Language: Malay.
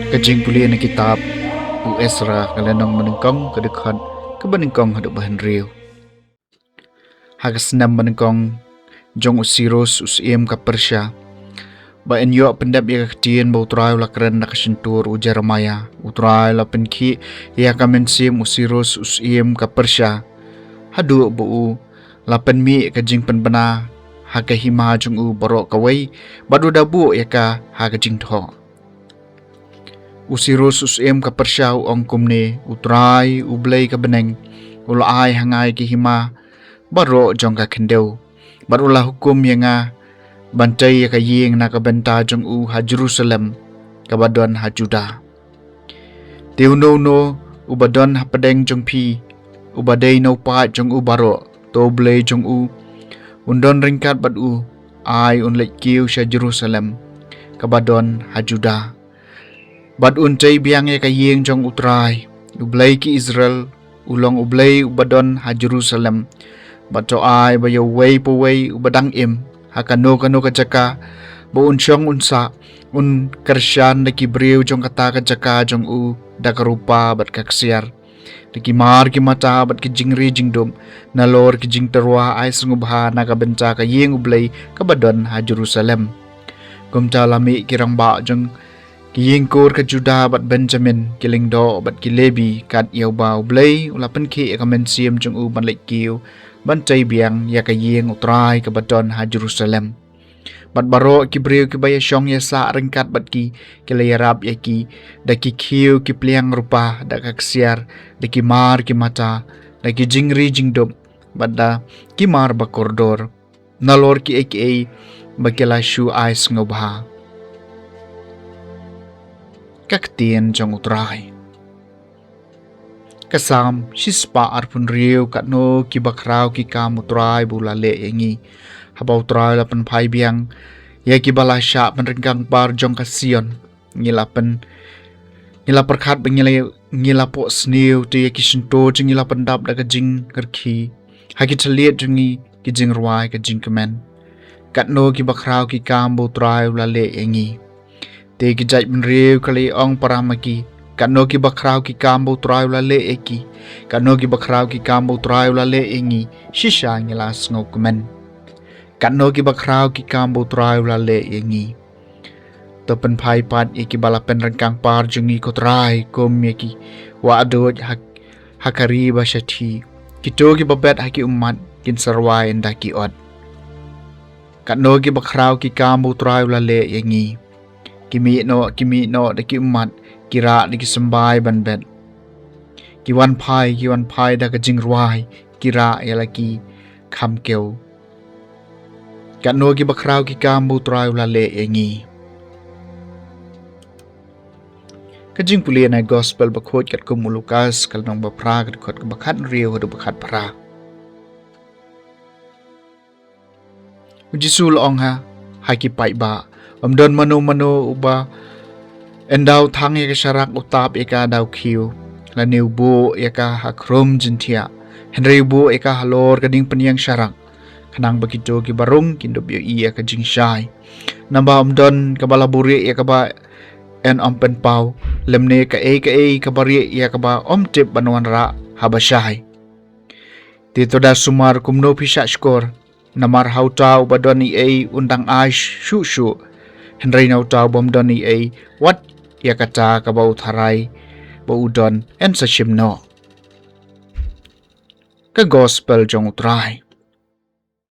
Kajing puli na kitab u Esra kalanong menengkong kadekhat kebenengkong hadap bahan riu. Hagasnam menengkong jong usirus usiem ka Persya. Ba enyo pendap ya ketien ba utrai la keren na kasentur u Jeremia. Utrai la penki ya kamensim usirus usiem ka Persya. Hadu bu u la penmi kajing penbena hagahima jong u borok kawai badu dabu ya ka hagajing tho. Usirus usiem ka Persya u ongkumne utrai ublay ka beneng ulai hangai ki hima baro jong ka kendeu barulah hukum yang bantai ka yeng na ka benta jong u ha Jerusalem ka badon ha Juda teuno no ubadon ha pedeng jong pi ubadai no pa jong u baro to blay jong u undon ringkat bad u ai unlek kiu sha Jerusalem ka badon ha Juda bad untay biang ka yeng jong utrai ublay ki Israel ulong ublay ubadon ha Jerusalem bato ai bayo way po way ubadang im hakano kano ka jaka bo unsyong unsa un kersyan na kibriw jong kata ka jaka jong u dakarupa bat kaksiar Dikimar ki mata bat ki jingri jingdom nalor ki jing terwa ay sungubha na kabenta ka yeng ublay kabadon ha Jerusalem kumta lami kirang ba jong kiyingkur ka Juda bat Benjamin kilingdo bat ki Lebi kat yaw ba ublay ulapan ki ekamensiam jong u banlek kiw bantay biang ya ka yeng utray ka badon ha Jerusalem bat baro ki briw ki bayasyong ya sa ringkat bat ki kilayarap ya ki da ki kiw ki pliang rupa da kaksiar da ki mar ki mata da ki jingri jingdom bat da ki mar ba koridor nalor ki aka bakila shu ay ngobha kaktien jong utray kasam sispa arpun riu katno ki bakraw ki kam utray bulale yengi habau utray lapan pai biang ya ki balasya penringkang par jong kasion ngilapar khat ngilapo sniu tu ya ki sento jing ngilapan dap da kajing kerki haki taliet jungi ki jing ruai ka jing kemen katno ki bakraw ki kam utray bulale yengi te ki jai menriu kali ong paramaki kano ki bakraw ki kambo trai la le eki kano ki bakraw ki kambo trai la le engi shisha ngilas ngokumen kano ki bakraw ki kambo trai la le engi topen pai pat eki balapen rengkang par jungi ko trai kom eki wa adot hakari basyati kito ki babet haki umat kin sarwai ndaki od kano ki bakraw ki kambo trai la le engi kimi no da ki umat kira da ki sembai ban bet ki wan pai da ka jing ruai kira ya lagi kham keu kan no ki bakraw ki kambu trai la le engi ka jing puli na gospel ba khot kat kum Lukas kal nong ba pra kat khot ba khat riu hadu ba khat pra Jisul ong ha ki pai ba amdon mano uba endaw thang ya syarak utap eka daw kiu laniu bu eka hakrom jintia henry bu eka halor kading peniang syarak kanang begitu ki barung kindob yo iya ka jing syai namba amdon kabalaburi ya kaba en ompen pau lemne ka kabari ya kaba omtip banwan ra habasyai tito da sumar kumno pisha skor namar hautau badoni undang aish shu Henry nau tau bom doni wat ya kata ka bau tharai bau don en sa shimno ka gospel jong utrai